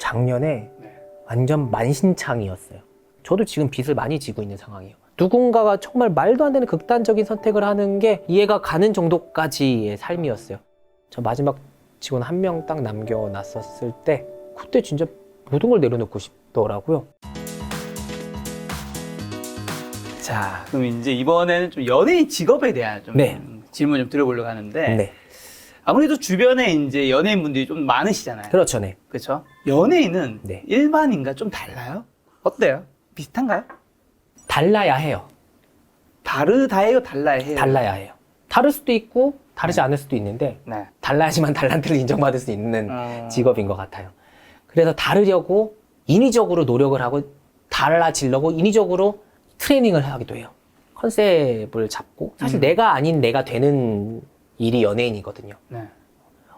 작년에 완전 만신창이었어요. 저도 지금 빚을 많이 지고 있는 상황이에요. 누군가가 정말 말도 안 되는 극단적인 선택을 하는 게 이해가 가는 정도까지의 삶이었어요. 저 마지막 직원 한 명 딱 남겨놨었을 때 그때 진짜 모든 걸 내려놓고 싶더라고요. 자, 그럼 이제 이번에는 좀 연예인 직업에 대한 좀 네. 질문 좀 드려보려고 하는데 네, 아무래도 주변에 이제 연예인분들이 좀 많으시잖아요. 그렇죠. 네. 그렇죠? 연예인은 네. 일반인과 좀 달라요? 어때요? 비슷한가요? 달라야 해요. 다르다예요? 달라야 해요? 달라야 해요. 다를 수도 있고 다르지 않을 수도 있는데 네. 달라야지만 달란트를 인정받을 수 있는 직업인 것 같아요. 그래서 다르려고 인위적으로 노력을 하고 달라지려고 인위적으로 트레이닝을 하기도 해요. 컨셉을 잡고 사실 내가 아닌 내가 되는 일이 연예인이거든요. 네.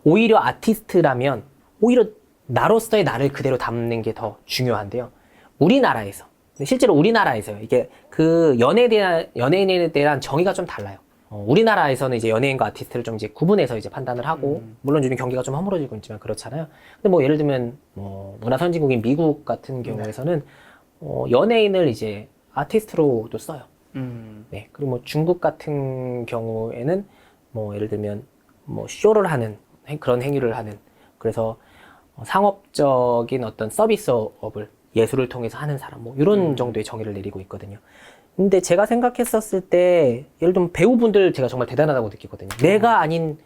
오히려 오히려 아티스트라면 오히려 나로서의 나를 그대로 담는 게 더 중요한데요. 우리나라에서 실제로 우리나라에서요. 이게 그 연예인에 대한 정의가 좀 달라요. 우리나라에서는 이제 연예인과 아티스트를 좀 이제 구분해서 이제 판단을 하고 물론 요즘 경기가 좀 허물어지고 있지만 그렇잖아요. 근데 뭐 예를 들면 문화 선진국인 미국 같은 경우에서는 연예인을 이제 아티스트로도 써요. 네. 그리고 뭐 중국 같은 경우에는 뭐 예를 들면 뭐 쇼를 하는 그런 행위를 하는 그래서 상업적인 어떤 서비스업을 예술을 통해서 하는 사람 뭐 이런 정도의 정의를 내리고 있거든요. 근데 제가 생각했었을 때 예를 들면 배우분들 제가 정말 대단하다고 느끼거든요. 내가 아닌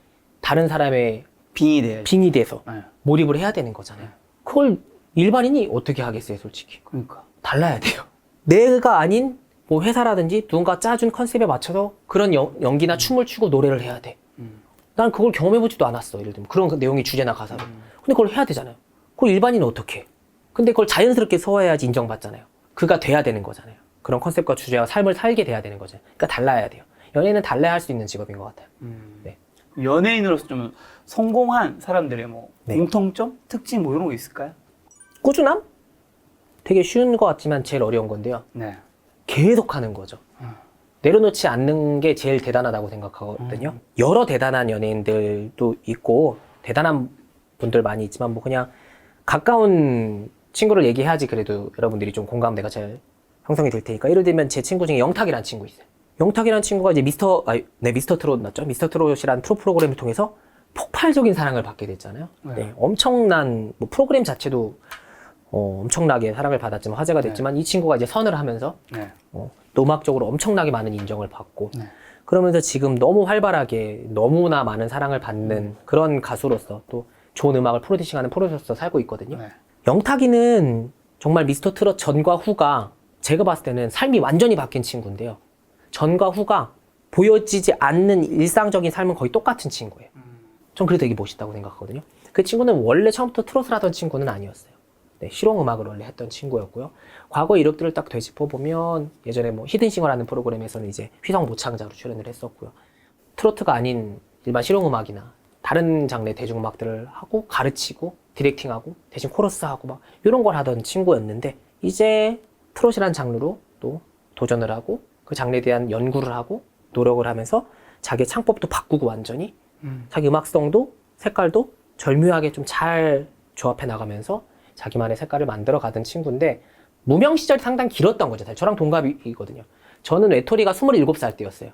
다른 사람의 빙이 돼요. 빙이 돼서 네. 몰입을 해야 되는 거잖아요. 그걸 일반인이 어떻게 하겠어요, 솔직히. 그러니까. 달라야 돼요. 내가 아닌 뭐 회사라든지 누군가 짜준 컨셉에 맞춰서 그런 연기나 춤을 추고 노래를 해야 돼. 난 그걸 경험해보지도 않았어. 예를 들면 그런 내용이 주제나 가사로. 근데 그걸 해야 되잖아요. 그걸 일반인은 어떻게 해? 근데 그걸 자연스럽게 소화해야지 인정받잖아요. 그가 돼야 되는 거잖아요. 그런 컨셉과 주제와 삶을 살게 돼야 되는 거죠. 그러니까 달라야 돼요. 연예인은 달라야 할 수 있는 직업인 것 같아요. 네. 연예인으로서 좀 성공한 사람들의 뭐 네. 공통점? 특징 뭐 이런 거 있을까요? 꾸준함? 되게 쉬운 것 같지만 제일 어려운 건데요. 네. 계속 하는 거죠. 내려놓지 않는 게 제일 대단하다고 생각하거든요. 여러 대단한 연예인들도 있고 대단한 분들 많이 있지만 뭐 그냥 가까운 친구를 얘기해야지 그래도 여러분들이 좀 공감대가 잘 형성이 될 테니까 예를 들면 제 친구 중에 영탁이라는 친구 있어요. 영탁이라는 친구가 이제 미스터 트롯 맞죠? 미스터 트롯이라는 트롯 프로그램을 통해서 폭발적인 사랑을 받게 됐잖아요. 네, 엄청난 뭐 프로그램 자체도 엄청나게 사랑을 받았지만 화제가 됐지만 이 친구가 이제 선을 하면서 또 음악적으로 엄청나게 많은 인정을 받고 그러면서 지금 너무 활발하게 너무나 많은 사랑을 받는 그런 가수로서 또 좋은 음악을 프로듀싱하는 프로듀서로서 살고 있거든요. 영탁이는 정말 미스터 트롯 전과 후가 제가 봤을 때는 삶이 완전히 바뀐 친구인데요. 전과 후가 보여지지 않는 일상적인 삶은 거의 똑같은 친구예요. 전 그래도 되게 멋있다고 생각하거든요. 그 친구는 원래 처음부터 트롯을 하던 친구는 아니었어요. 네, 실용음악을 원래 했던 친구였고요. 과거 이력들을 딱 되짚어보면 예전에 뭐 히든싱어라는 프로그램에서는 이제 휘성 모창자로 출연을 했었고요. 트로트가 아닌 일반 실용음악이나 다른 장르의 대중음악들을 하고 가르치고 디렉팅하고 대신 코러스하고 막 이런 걸 하던 친구였는데 이제 트롯이라는 장르로 또 도전을 하고 그 장르에 대한 연구를 하고 노력을 하면서 자기의 창법도 바꾸고 완전히 자기 음악성도 색깔도 절묘하게 좀 잘 조합해 나가면서 자기만의 색깔을 만들어 가던 친구인데 무명 시절이 상당히 길었던 거죠. 저랑 동갑이거든요. 저는 외톨이가 27살 때였어요.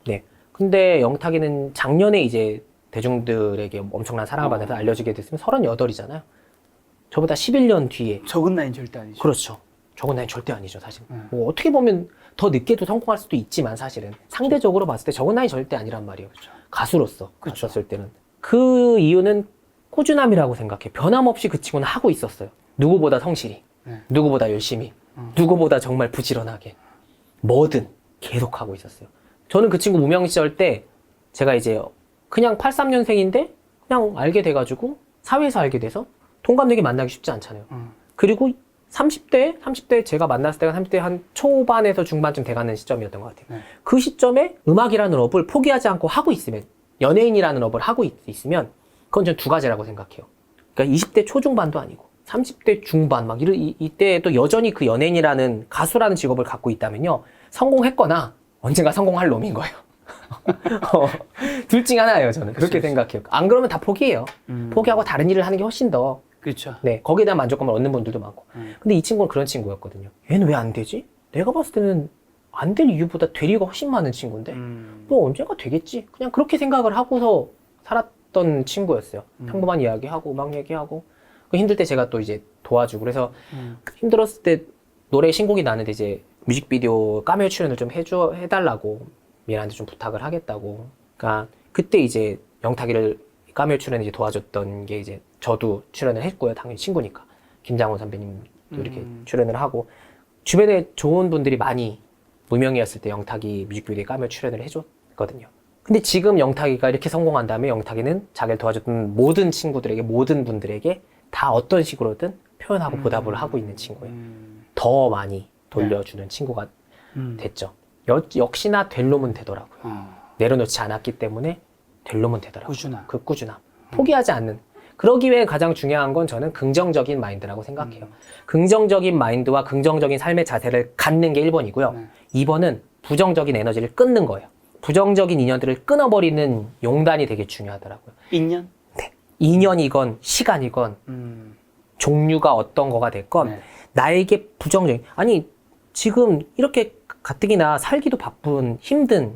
네. 근데 영탁이는 작년에 이제 대중들에게 엄청난 사랑을 받아서 알려지게 됐으면 38이잖아요. 저보다 11년 뒤에. 적은 나이는 절대 아니죠. 그렇죠. 적은 나이는 절대 아니죠, 사실. 뭐 어떻게 보면 더 늦게도 성공할 수도 있지만 사실은 상대적으로 봤을 때 적은 나이 절대 아니란 말이에요. 가수로서 갔었을 때는. 그 이유는 꾸준함이라고 생각해. 변함없이 그 친구는 하고 있었어요. 누구보다 성실히, 누구보다 열심히, 누구보다 정말 부지런하게 뭐든 계속 하고 있었어요. 저는 그 친구 무명 시절 때 제가 이제 그냥 83년생인데 그냥 알게 돼가지고 사회에서 알게 돼서 동갑내기 만나기 쉽지 않잖아요. 그리고 30대 제가 만났을 때가 30대 한 초반에서 중반쯤 돼가는 시점이었던 것 같아요. 그 시점에 음악이라는 업을 포기하지 않고 하고 있으면 연예인이라는 업을 하고 있으면 그건 전 두 가지라고 생각해요. 그러니까 20대 초중반도 아니고 30대 중반 막 이때도 여전히 그 연예인이라는 가수라는 직업을 갖고 있다면요. 성공했거나 언젠가 성공할 놈인 거예요. 둘 중에 하나예요, 저는. 그렇게 생각해요. 안 그러면 다 포기해요. 포기하고 다른 일을 하는 게 훨씬 더 그렇죠. 네, 거기에 대한 만족감을 얻는 분들도 많고. 근데 이 친구는 그런 친구였거든요. 얘는 왜 안 되지? 내가 봤을 때는 안 될 이유보다 될 이유가 훨씬 많은 친구인데 뭐 언젠가 되겠지. 그냥 그렇게 생각을 하고서 살았던 친구였어요. 평범한 이야기하고 음악 얘기하고 힘들 때 제가 또 이제 도와주고 그래서 힘들었을 때 노래 신곡이 나는데 이제 뮤직비디오 카메오 출연을 좀 해달라고 미란한테 좀 부탁을 하겠다고. 그러니까 그때 이제 영탁이를 카메오 출연 이제 도와줬던 게 이제 저도 출연을 했고요. 당연히 친구니까. 김장훈 선배님도 이렇게 출연을 하고 주변에 좋은 분들이 많이 무명이었을 때 영탁이 뮤직비디오에 카메오 출연을 해줬거든요. 근데 지금 영탁이가 이렇게 성공한 다음에 영탁이는 자기를 도와줬던 모든 친구들에게 모든 분들에게 다 어떤 식으로든 표현하고 보답을 하고 있는 친구예요. 더 많이 돌려주는 친구가 됐죠. 역시나 될 놈은 되더라고요. 내려놓지 않았기 때문에 될 놈은 되더라고요. 꾸준함. 그 꾸준함. 포기하지 않는. 그러기 위해 가장 중요한 건 저는 긍정적인 마인드라고 생각해요. 긍정적인 마인드와 긍정적인 삶의 자세를 갖는 게 1번이고요. 2번은 부정적인 에너지를 끊는 거예요. 부정적인 인연들을 끊어버리는 용단이 되게 중요하더라고요. 인연? 네. 인연이건 시간이건 종류가 어떤 거가 됐건 나에게 부정적인 아니 지금 이렇게 가뜩이나 살기도 바쁜 힘든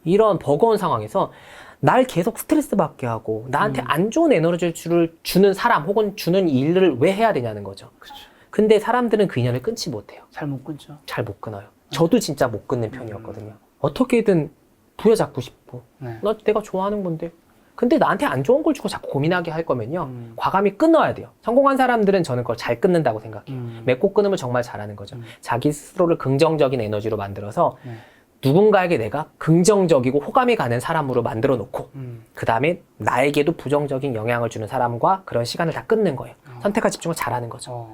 이런 버거운 상황에서 날 계속 스트레스 받게 하고 나한테 안 좋은 에너지를 주는 사람 혹은 주는 일을 왜 해야 되냐는 거죠. 그쵸. 근데 사람들은 그 인연을 끊지 못해요. 잘 못 끊죠. 잘 못 끊어요. 저도 진짜 못 끊는 편이었거든요. 어떻게든 부여잡고 싶고 내가 좋아하는 건데 근데 나한테 안 좋은 걸 주고 자꾸 고민하게 할 거면요 과감히 끊어야 돼요. 성공한 사람들은 저는 그걸 잘 끊는다고 생각해요. 맺고 끊으면 정말 잘하는 거죠. 자기 스스로를 긍정적인 에너지로 만들어서 누군가에게 내가 긍정적이고 호감이 가는 사람으로 만들어 놓고 그 다음에 나에게도 부정적인 영향을 주는 사람과 그런 시간을 다 끊는 거예요. 선택과 집중을 잘하는 거죠.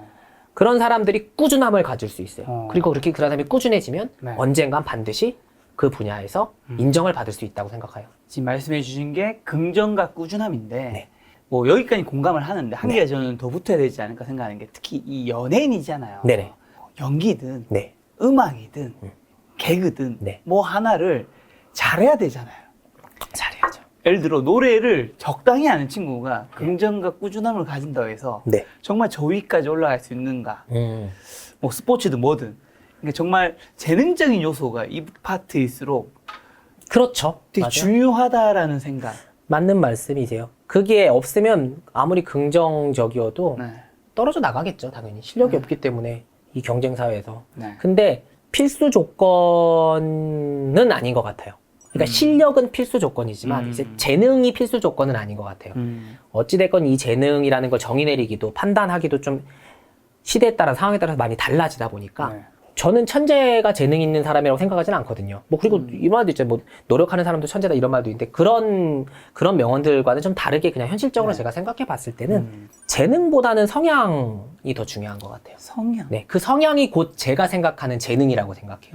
그런 사람들이 꾸준함을 가질 수 있어요. 그리고 그렇게 그런 사람이 꾸준해지면 언젠간 반드시 그 분야에서 인정을 받을 수 있다고 생각해요. 지금 말씀해 주신 게 긍정과 꾸준함인데 뭐 여기까지 공감을 하는데 한 개가 저는 더 붙어야 되지 않을까 생각하는 게 특히 이 연예인이잖아요. 네네. 연기든 음악이든 개그든 뭐 하나를 잘해야 되잖아요. 잘해야죠. 예를 들어 노래를 적당히 하는 친구가 긍정과 꾸준함을 가진다고 해서 정말 저 위까지 올라갈 수 있는가. 뭐 스포츠든 뭐든. 그러니까 정말 재능적인 요소가 이 파트일수록 그렇죠. 되게 맞아요. 중요하다라는 생각. 맞는 말씀이세요. 그게 없으면 아무리 긍정적이어도 떨어져 나가겠죠. 당연히 실력이 없기 때문에 이 경쟁 사회에서. 근데 필수 조건은 아닌 것 같아요. 그러니까 실력은 필수 조건이지만 이제 재능이 필수 조건은 아닌 것 같아요. 어찌됐건 이 재능이라는 걸 정의 내리기도 판단하기도 좀 시대에 따라 상황에 따라서 많이 달라지다 보니까 저는 천재가 재능 있는 사람이라고 생각하지는 않거든요. 뭐 그리고 이 말도 있죠. 뭐 노력하는 사람도 천재다 이런 말도 있는데 그런 명언들과는 좀 다르게 그냥 현실적으로 제가 생각해 봤을 때는 재능보다는 성향이 더 중요한 것 같아요. 성향. 네, 그 성향이 곧 제가 생각하는 재능이라고 생각해요.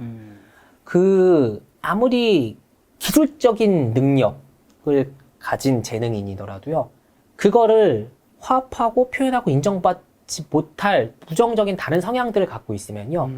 그 아무리 기술적인 능력을 가진 재능인이더라도요. 그거를 화합하고 표현하고 인정받지 못할 부정적인 다른 성향들을 갖고 있으면요.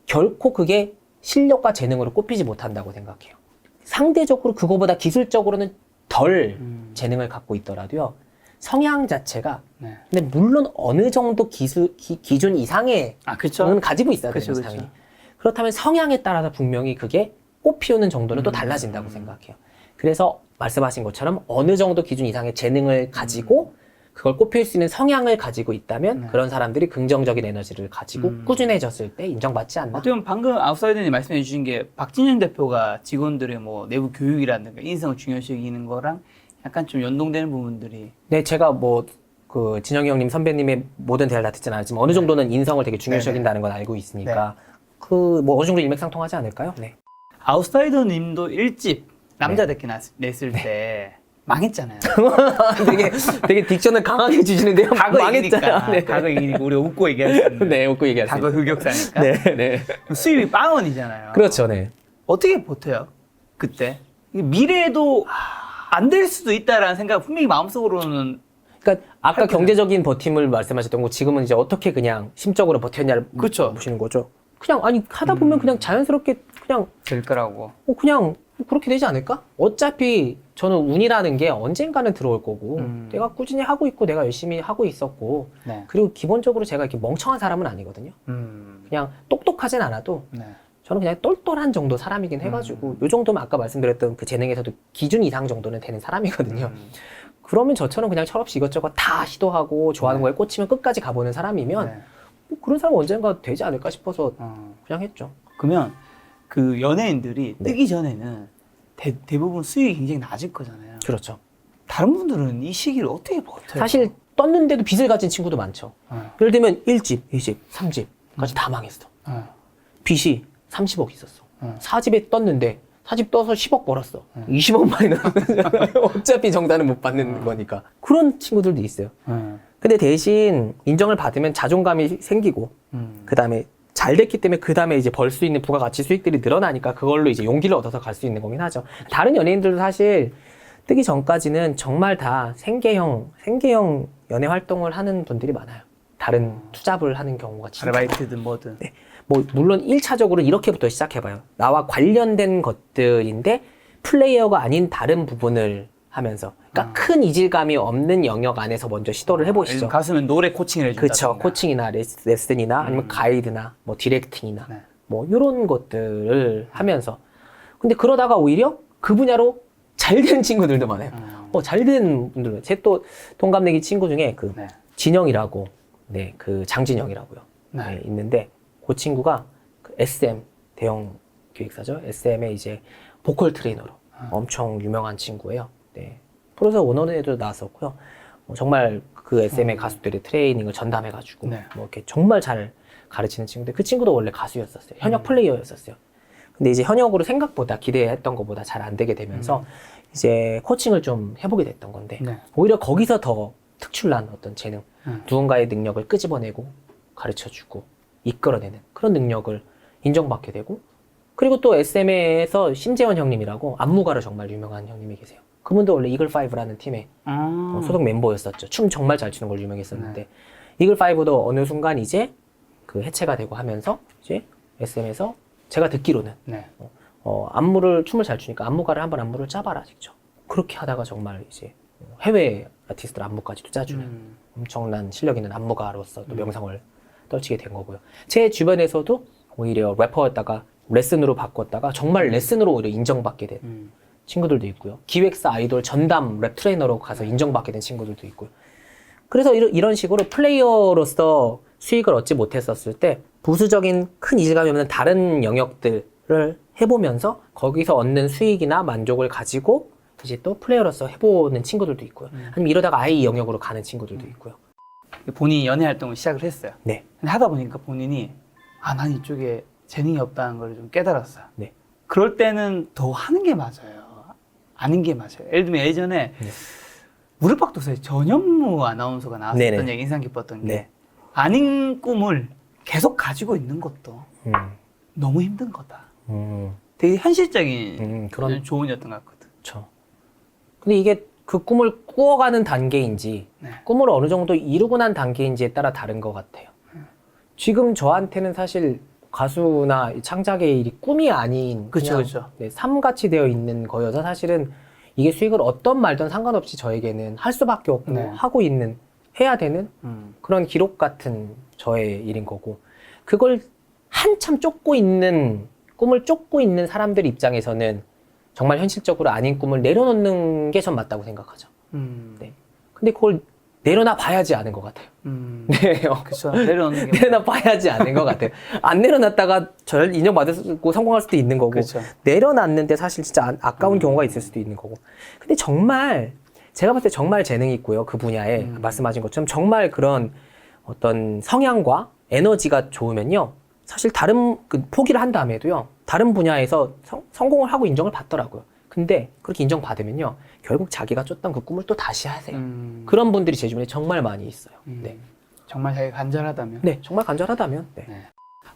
결코 그게 실력과 재능으로 꼽히지 못한다고 생각해요. 상대적으로 그거보다 기술적으로는 덜 재능을 갖고 있더라도요. 성향 자체가 근데 물론 어느 정도 기준 이상의 는 가지고 있어야 돼요. 당연히. 그렇다면 성향에 따라서 분명히 그게 꽃피우는 정도는 또 달라진다고 생각해요. 그래서 말씀하신 것처럼 어느 정도 기준 이상의 재능을 가지고 그걸 꽃피울 수 있는 성향을 가지고 있다면 그런 사람들이 긍정적인 에너지를 가지고 꾸준해졌을 때 인정받지 않나? 어떻게 보면 방금 아웃사이더님 말씀해 주신 게 박진영 대표가 직원들의 뭐 내부 교육이라든가 인성을 중요시 여기는 거랑 약간 좀 연동되는 부분들이. 네, 제가 뭐 그 진영이 형님 선배님의 모든 대화를 다 듣진 않았지만 어느 정도는 인성을 되게 중요시 여긴다는 건 알고 있으니까 그 뭐 어느 정도 일맥상통하지 않을까요? 네. 아웃사이더 님도 1집 남자답게 냈을 때 망했잖아요. 되게 딕션을 강하게 주시는데요. 망했잖아요. 네. 과거 얘기니까 우리가 웃고 얘기할 수 있는. 네, 웃고 얘기할 수 과거 흑역사니까. 네. 수입이 빵원이잖아요. 그렇죠, 네. 어떻게 버텨요? 그때. 미래에도 안 될 수도 있다라는 생각 분명히 마음속으로는. 그러니까 아까 경제적인 버팀을 말씀하셨던 거 지금은 이제 어떻게 그냥 심적으로 버텼냐를 보시는 거죠. 그냥 아니 하다 보면 그냥 자연스럽게 그냥 될 거라고. 그냥 그렇게 되지 않을까? 어차피 저는 운이라는 게 언젠가는 들어올 거고 내가 꾸준히 하고 있고 내가 열심히 하고 있었고 네. 그리고 기본적으로 제가 이렇게 멍청한 사람은 아니거든요. 그냥 똑똑하진 않아도 네. 저는 그냥 똘똘한 정도 사람이긴 해가지고 요 정도면 아까 말씀드렸던 그 재능에서도 기준 이상 정도는 되는 사람이거든요. 그러면 저처럼 그냥 철없이 이것저것 다 시도하고 좋아하는 네. 거에 꽂히면 끝까지 가보는 사람이면 네. 뭐 그런 사람 언젠가 되지 않을까 싶어서 그냥 했죠. 그러면 그 연예인들이 네. 뜨기 전에는 대부분 수익이 굉장히 낮을 거잖아요. 그렇죠. 다른 분들은 이 시기를 어떻게 버텨요? 사실 떴는데도 빚을 가진 친구도 많죠. 예를 들면 1집, 2집, 3집까지 다 망했어. 빚이 30억 있었어. 4집에 떴는데 4집 떠서 10억 벌었어. 20억 마이너스. 어차피 정산은 못 받는 거니까. 그런 친구들도 있어요. 근데 대신 인정을 받으면 자존감이 생기고 그 다음에 잘 됐기 때문에 그 다음에 이제 벌 수 있는 부가가치 수익들이 늘어나니까 그걸로 이제 용기를 얻어서 갈 수 있는 거긴 하죠. 다른 연예인들도 사실 뜨기 전까지는 정말 다 생계형 연예 활동을 하는 분들이 많아요. 다른 투잡을 하는 경우가 진짜 아르바이트든 뭐든. 네. 뭐 물론 1차적으로 이렇게부터 시작해봐요. 나와 관련된 것들인데 플레이어가 아닌 다른 부분을 하면서 그러니까 큰 이질감이 없는 영역 안에서 먼저 시도를 해보시죠. 가수면 노래 코칭을 해준다. 그렇죠. 코칭이나 레슨이나 아니면 가이드나 뭐 디렉팅이나 네. 뭐 이런 것들을 하면서 근데 그러다가 오히려 그 분야로 잘 된 친구들도 많아요. 잘 된 분들 제 또 동갑내기 친구 중에 그 네. 진영이라고 네, 그 장진영이라고요. 네. 네, 있는데 그 친구가 그 SM 대형 기획사죠. SM의 이제 보컬 트레이너로 엄청 유명한 친구예요. 네. 프로듀서 원원에도 나왔었고요. 정말 그 SM의 가수들의 트레이닝을 전담해가지고 네. 뭐 이렇게 정말 잘 가르치는 친구인데 그 친구도 원래 가수였었어요. 현역 플레이어였었어요. 근데 이제 현역으로 생각보다 기대했던 것보다 잘 안 되게 되면서 이제 코칭을 좀 해보게 됐던 건데 네. 오히려 거기서 더 특출난 어떤 재능, 누군가의 능력을 끄집어내고 가르쳐주고 이끌어내는 그런 능력을 인정받게 되고 그리고 또 SM에서 심재원 형님이라고 안무가로 정말 유명한 형님이 계세요. 그분도 원래 이글5라는 팀의 소속 멤버였었죠. 춤 정말 잘 추는 걸로 유명했었는데 이글5도 어느 순간 이제 그 해체가 되고 하면서 이제 SM에서 제가 듣기로는 네. 춤을 잘 추니까 안무가를 한번 안무를 짜봐라 직접. 그렇게 하다가 정말 이제 해외 아티스트들 안무까지도 짜주는 엄청난 실력 있는 안무가로서 또 명성을 떨치게 된 거고요. 제 주변에서도 오히려 래퍼였다가 레슨으로 바꿨다가 정말 레슨으로 오히려 인정받게 된 친구들도 있고요. 기획사 아이돌 전담 랩 트레이너로 가서 인정받게 된 친구들도 있고요. 그래서 이런 식으로 플레이어로서 수익을 얻지 못했었을 때 부수적인 큰 이질감이 없는 다른 영역들을 해보면서 거기서 얻는 수익이나 만족을 가지고 이제 또 플레이어로서 해보는 친구들도 있고요. 아니면 이러다가 아예 이 영역으로 가는 친구들도 있고요. 본인이 연애 활동을 시작을 했어요. 네. 근데 하다 보니까 본인이 난 이쪽에 재능이 없다는 걸 좀 깨달았어요. 네. 그럴 때는 더 하는 게 맞아요. 아닌 게 맞아요. 예를 들면 예전에 무릎팍도서에 전현무 아나운서가 나왔었던 네네. 얘기 인상 깊었던 게 네. 아닌 꿈을 계속 가지고 있는 것도 너무 힘든 거다. 되게 현실적인 그런 조언이었던 것 같거든. 그렇죠. 근데 이게 그 꿈을 꾸어가는 단계인지 네. 꿈을 어느 정도 이루고 난 단계인지에 따라 다른 것 같아요. 지금 저한테는 사실 가수나 창작의 일이 꿈이 아닌 그쵸, 그냥 그쵸. 네, 삶같이 되어 있는 거여서 사실은 이게 수익을 어떤 말든 상관없이 저에게는 할 수밖에 없고 네. 하고 있는 해야 되는 그런 기록 같은 저의 일인 거고 그걸 한참 쫓고 있는 꿈을 쫓고 있는 사람들 입장에서는 정말 현실적으로 아닌 꿈을 내려놓는 게 전 맞다고 생각하죠. 네. 근데 그걸 내려놔 봐야지 않은 것 같아요. 네. 그쵸. 내려놓는 게. 내려놔 봐야지 않은 것 같아요. 안 내려놨다가 절 인정받고 성공할 수도 있는 거고, 그쵸. 내려놨는데 사실 진짜 아까운 경우가 있을 수도 있는 거고. 근데 정말, 제가 봤을 때 정말 재능이 있고요. 그 분야에. 말씀하신 것처럼 정말 그런 어떤 성향과 에너지가 좋으면요. 사실 다른, 포기를 한 다음에도요. 다른 분야에서 성공을 하고 인정을 받더라고요. 근데 그렇게 인정받으면요. 결국 자기가 쫓던 그 꿈을 또 다시 하세요. 그런 분들이 제 주변에 정말 많이 있어요. 네. 정말 자기가 간절하다면. 네, 정말 간절하다면. 네. 네.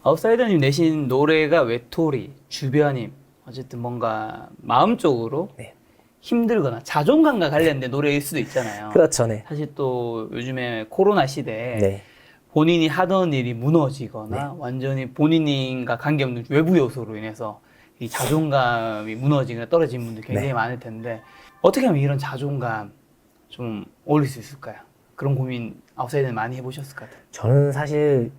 아웃사이더님 내신 노래가 외톨이, 주변임, 어쨌든 뭔가 마음적으로 네. 힘들거나 자존감과 관련된 노래일 수도 있잖아요. 그렇죠, 네. 사실 또 요즘에 코로나 시대에 네. 본인이 하던 일이 무너지거나 완전히 본인과 관계없는 외부 요소로 인해서 이 자존감이 무너지거나 떨어진 분들 굉장히 네. 많을 텐데 어떻게 하면 이런 자존감 좀 올릴 수 있을까요? 그런 고민 아웃사이더는 많이 해보셨을 것 같아요. 저는 사실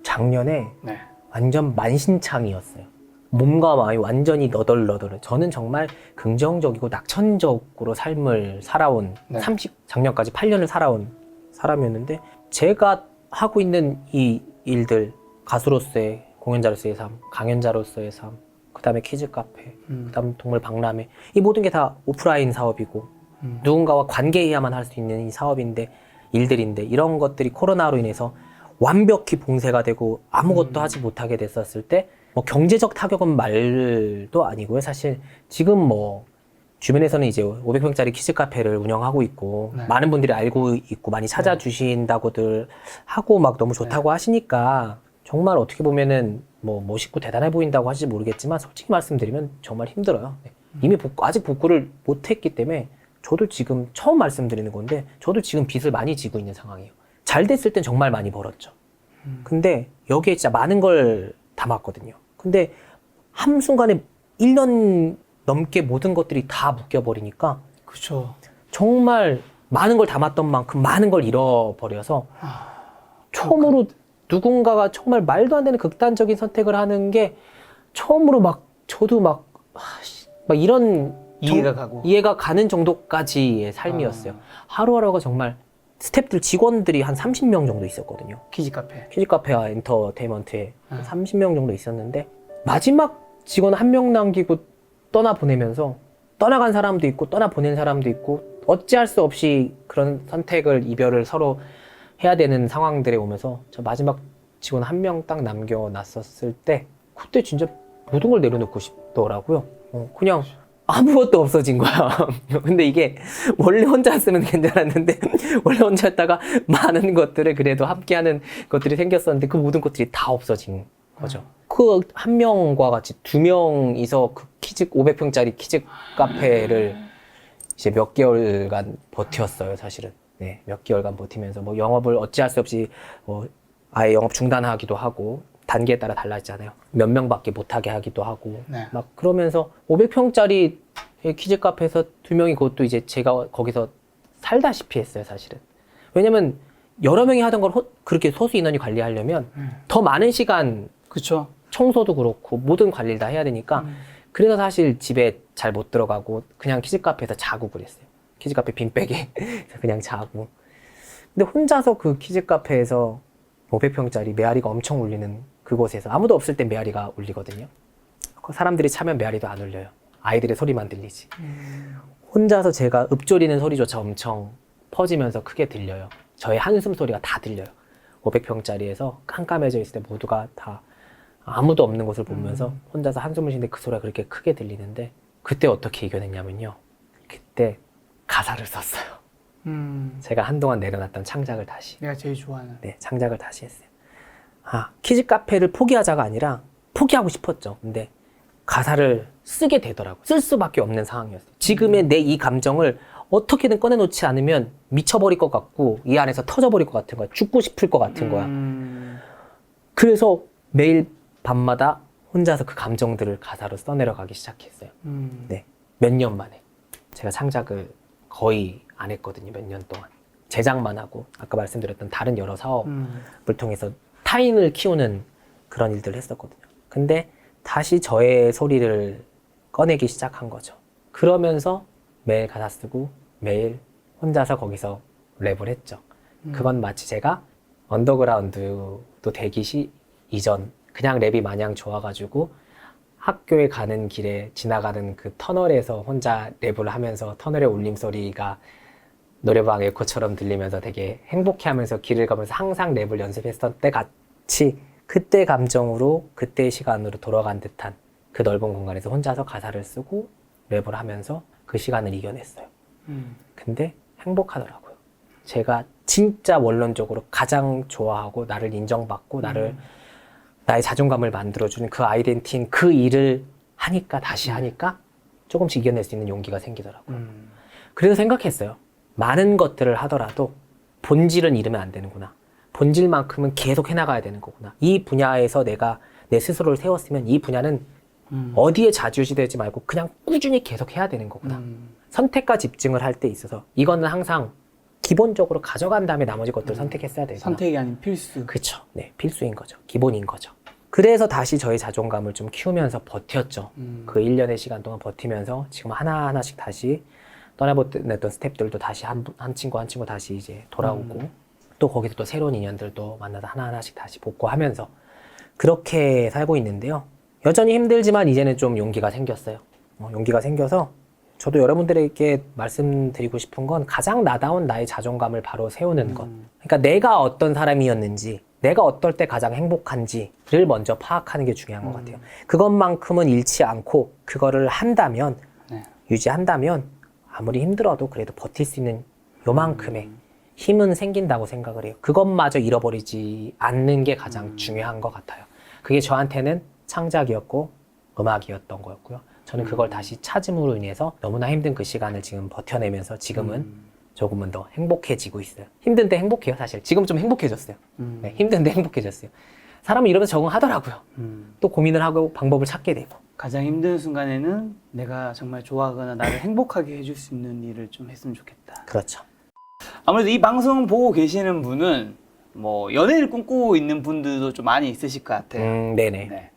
작년에 네. 완전 만신창이었어요. 몸과 마음이 완전히 너덜너덜해. 저는 정말 긍정적이고 낙천적으로 삶을 살아온 네. 작년까지 8년을 살아온 사람이었는데 제가 하고 있는 이 일들, 가수로서의 공연자로서의 삶, 강연자로서의 삶, 그 다음에 키즈 카페, 그 다음 동물 박람회, 이 모든 게 다 오프라인 사업이고 누군가와 관계해야만 할 수 있는 이 사업인데, 일들인데, 이런 것들이 코로나로 인해서 완벽히 봉쇄가 되고 아무것도 하지 못하게 됐었을 때 뭐 경제적 타격은 말도 아니고요. 사실 지금 뭐 주변에서는 이제 500평짜리 키즈 카페를 운영하고 있고 네. 많은 분들이 알고 있고 많이 찾아주신다고들 하고 막 너무 좋다고 하시니까 정말 어떻게 보면은 뭐 멋있고 대단해 보인다고 하실지 모르겠지만 솔직히 말씀드리면 정말 힘들어요. 네. 이미 아직 복구를 못했기 때문에 저도 지금 처음 말씀드리는 건데 저도 지금 빚을 많이 지고 있는 상황이에요. 잘 됐을 땐 정말 많이 벌었죠. 근데 여기에 진짜 많은 걸 담았거든요. 근데 한순간에 1년 넘게 모든 것들이 다 묶여버리니까 그렇죠. 정말 많은 걸 담았던 만큼 많은 걸 잃어버려서 처음으로 누군가가 정말 말도 안 되는 극단적인 선택을 하는 게 처음으로 막 저도 막 이런 이해가 가는 정도까지의 삶이었어요. 하루하루가 정말 스태프들 직원들이 한 30명 정도 있었거든요. 키즈 카페. 키즈 카페와 엔터테인먼트에 30명 정도 있었는데 마지막 직원 한 명 남기고 떠나보내면서 떠나간 사람도 있고 떠나보낸 사람도 있고 어찌할 수 없이 그런 선택을 이별을 서로 해야 되는 상황들에 오면서 저 마지막 직원 한 명 딱 남겨놨었을 때 그때 진짜 모든 걸 내려놓고 싶더라고요. 그냥 아무것도 없어진 거야. 근데 이게 원래 혼자였으면 괜찮았는데 원래 혼자였다가 많은 것들을 그래도 함께하는 것들이 생겼었는데 그 모든 것들이 다 없어진 거죠. 그 한 명과 같이 두 명이서 그 500평짜리 키즈 카페를 이제 몇 개월간 버텼어요, 사실은. 네, 몇 개월간 버티면서 뭐 영업을 어찌할 수 없이 아예 영업 중단하기도 하고 단계에 따라 달라지잖아요. 몇 명밖에 못하게 하기도 하고 네. 막 그러면서 500평짜리 키즈 카페에서 두 명이 그것도 이제 제가 거기서 살다시피 했어요, 사실은. 왜냐면 여러 명이 하던 걸 그렇게 소수 인원이 관리하려면 더 많은 시간 그렇죠. 청소도 그렇고 모든 관리를 다 해야 되니까 그래서 사실 집에 잘 못 들어가고 그냥 키즈 카페에서 자고 그랬어요. 키즈 카페 빈백에 그냥 자고. 근데 혼자서 그 키즈 카페에서 500평짜리 메아리가 엄청 울리는 그곳에서 아무도 없을 땐 메아리가 울리거든요. 사람들이 차면 메아리도 안 울려요. 아이들의 소리만 들리지. 혼자서 제가 읊조리는 소리조차 엄청 퍼지면서 크게 들려요. 저의 한숨 소리가 다 들려요. 500평짜리에서 깜깜해져 있을 때 모두가 다 아무도 없는 곳을 보면서 혼자서 한숨을 쉬는데 그 소리가 그렇게 크게 들리는데 그때 어떻게 이겨냈냐면요. 그때 가사를 썼어요. 제가 한동안 내려놨던 창작을 다시. 내가 제일 좋아하는. 네, 창작을 다시 했어요. 키즈 카페를 포기하자가 아니라 포기하고 싶었죠. 근데 가사를 쓰게 되더라고요. 쓸 수밖에 없는 상황이었어요. 지금의 내 이 감정을 어떻게든 꺼내놓지 않으면 미쳐버릴 것 같고 이 안에서 터져버릴 것 같은 거야. 죽고 싶을 것 같은 거야. 그래서 매일 밤마다 혼자서 그 감정들을 가사로 써내려가기 시작했어요. 네, 몇 년 만에. 제가 창작을 거의 안 했거든요. 몇 년 동안. 제작만 하고 아까 말씀드렸던 다른 여러 사업을 통해서 타인을 키우는 그런 일들을 했었거든요. 근데 다시 저의 소리를 꺼내기 시작한 거죠. 그러면서 매일 가사 쓰고 매일 혼자서 거기서 랩을 했죠. 그건 마치 제가 언더그라운드도 되기 이전 그냥 랩이 마냥 좋아가지고 학교에 가는 길에 지나가는 그 터널에서 혼자 랩을 하면서 터널의 울림소리가 노래방 에코처럼 들리면서 되게 행복해하면서 길을 가면서 항상 랩을 연습했던 때 같이 그때 감정으로 그때의 시간으로 돌아간 듯한 그 넓은 공간에서 혼자서 가사를 쓰고 랩을 하면서 그 시간을 이겨냈어요. 근데 행복하더라고요. 제가 진짜 원론적으로 가장 좋아하고 나를 인정받고 나의 자존감을 만들어주는 그 아이덴티티인 그 일을 다시 하니까 조금씩 이겨낼 수 있는 용기가 생기더라고요. 그래서 생각했어요. 많은 것들을 하더라도 본질은 잃으면 안 되는구나. 본질만큼은 계속 해나가야 되는 거구나. 이 분야에서 내가 내 스스로를 세웠으면 이 분야는 어디에 좌지우지되지 말고 그냥 꾸준히 계속 해야 되는 거구나. 선택과 집중을 할 때 있어서 이거는 항상 기본적으로 가져간 다음에 나머지 것들을 선택했어야 되구나. 선택이 아닌 필수. 그렇죠. 네, 필수인 거죠. 기본인 거죠. 그래서 다시 저희 자존감을 좀 키우면서 버텼죠. 그 1년의 시간 동안 버티면서 지금 하나하나씩 다시 떠나보냈던 스텝들도 다시 한 친구 한 친구 다시 이제 돌아오고 또 거기서 또 새로운 인연들도 만나서 하나하나씩 다시 복구하면서 그렇게 살고 있는데요. 여전히 힘들지만 이제는 좀 용기가 생겼어요. 용기가 생겨서 저도 여러분들에게 말씀드리고 싶은 건 가장 나다운 나의 자존감을 바로 세우는 것. 그러니까 내가 어떤 사람이었는지, 내가 어떨 때 가장 행복한지를 먼저 파악하는 게 중요한 것 같아요. 그것만큼은 잃지 않고 그거를 한다면, 유지한다면 아무리 힘들어도 그래도 버틸 수 있는 요만큼의 힘은 생긴다고 생각을 해요. 그것마저 잃어버리지 않는 게 가장 중요한 것 같아요. 그게 저한테는 창작이었고 음악이었던 거였고요. 저는 그걸 다시 찾음으로 인해서 너무나 힘든 그 시간을 지금 버텨내면서 지금은 조금은 더 행복해지고 있어요. 힘든데 행복해요, 사실. 지금 좀 행복해졌어요. 네, 힘든데 행복해졌어요. 사람은 이러면서 적응하더라고요. 또 고민을 하고 방법을 찾게 되고. 가장 힘든 순간에는 내가 정말 좋아하거나 나를 행복하게 해줄 수 있는 일을 좀 했으면 좋겠다. 그렇죠. 아무래도 이 방송 보고 계시는 분은 뭐 연예인을 꿈꾸고 있는 분들도 좀 많이 있으실 것 같아요. 네네. 네.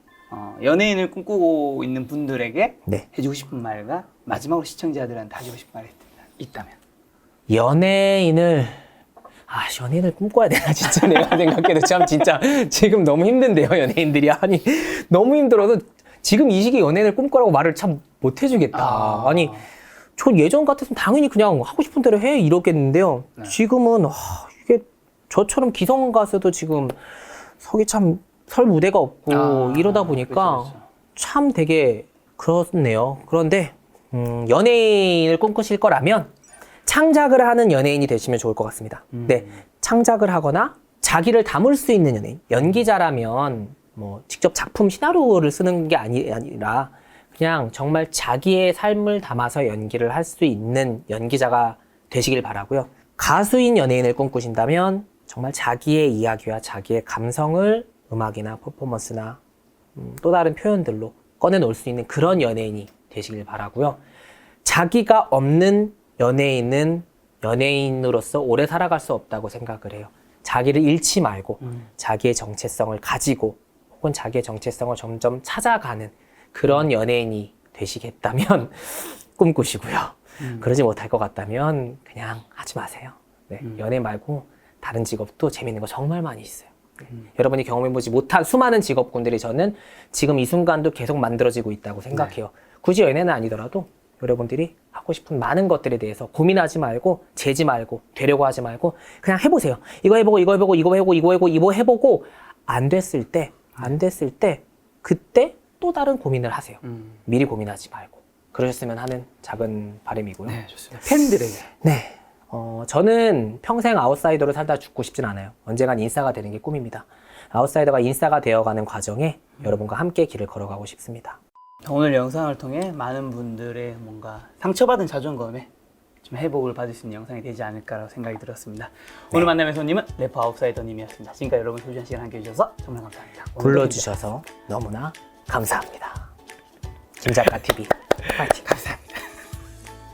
연예인을 꿈꾸고 있는 분들에게 네. 해주고 싶은 말과 마지막으로 시청자들한테 해주고 싶은 말이 있다면? 연예인을 꿈꿔야 되나 진짜 내가 생각해도 참 진짜 지금 너무 힘든데요, 연예인들이. 아니 너무 힘들어서 지금 이 시기에 연예인을 꿈꾸라고 말을 참 못 해주겠다. 아니 전 예전 같았으면 당연히 그냥 하고 싶은 대로 해 이러겠는데요. 네. 지금은 이게 저처럼 기성 가수도 지금 서기 참 설 무대가 없고 이러다 보니까 그렇죠. 참 되게 그렇네요. 그런데 연예인을 꿈꾸실 거라면 창작을 하는 연예인이 되시면 좋을 것 같습니다. 네, 창작을 하거나 자기를 담을 수 있는 연예인. 연기자라면 뭐 직접 작품 시나리오를 쓰는 게 아니라 그냥 정말 자기의 삶을 담아서 연기를 할 수 있는 연기자가 되시길 바라고요. 가수인 연예인을 꿈꾸신다면 정말 자기의 이야기와 자기의 감성을 음악이나 퍼포먼스나 또 다른 표현들로 꺼내놓을 수 있는 그런 연예인이 되시길 바라고요. 자기가 없는 연예인은 연예인으로서 오래 살아갈 수 없다고 생각을 해요. 자기를 잃지 말고 자기의 정체성을 가지고 혹은 자기의 정체성을 점점 찾아가는 그런 연예인이 되시겠다면 꿈꾸시고요. 그러지 못할 것 같다면 그냥 하지 마세요. 네, 연예 말고 다른 직업도 재밌는 거 정말 많이 있어요. 여러분이 경험해보지 못한 수많은 직업군들이 저는 지금 이 순간도 계속 만들어지고 있다고 생각해요. 굳이 연예는 아니더라도 여러분들이 하고 싶은 많은 것들에 대해서 고민하지 말고 재지 말고 되려고 하지 말고 그냥 해보세요. 이거 해보고 이거 해보고 이거 해보고 이거 해보고 안 됐을 때 그때 또 다른 고민을 하세요. 미리 고민하지 말고 그러셨으면 하는 작은 바람이고요. 네, 좋습니다. 팬들에게. 네. 저는 평생 아웃사이더로 살다 죽고 싶진 않아요. 언젠간 인싸가 되는 게 꿈입니다. 아웃사이더가 인싸가 되어가는 과정에 여러분과 함께 길을 걸어가고 싶습니다. 오늘 영상을 통해 많은 분들의 뭔가 상처받은 자존감에 좀 회복을 받을 수 있는 영상이 되지 않을까라고 생각이 들었습니다. 네. 오늘 만남의 손님은 래퍼 아웃사이더님이었습니다. 지금까지 여러분 소중한 시간 함께 해주셔서 정말 감사합니다. 불러주셔서 너무나 감사합니다. 김작가TV 파이팅! 감사합니다.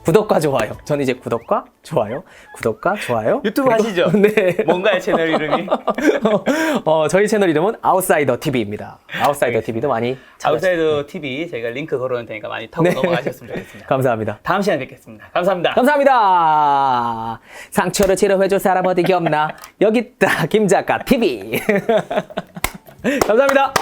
구독과 좋아요. 저는 이제 구독과 좋아요. 유튜브 그리고, 하시죠? 네. 뭔가요 채널 이름이? 저희 채널 이름은 아웃사이더 TV입니다. 아웃사이더 TV도 많이 아웃사이더 TV 저희가 링크 걸어놓을 테니까 많이 타고 넘어가셨으면 좋겠습니다. 감사합니다. 다음 시간에 뵙겠습니다. 감사합니다. 감사합니다. 상처를 치료해줄 사람 어디 없나? 여기 있다. 김작가TV. 감사합니다.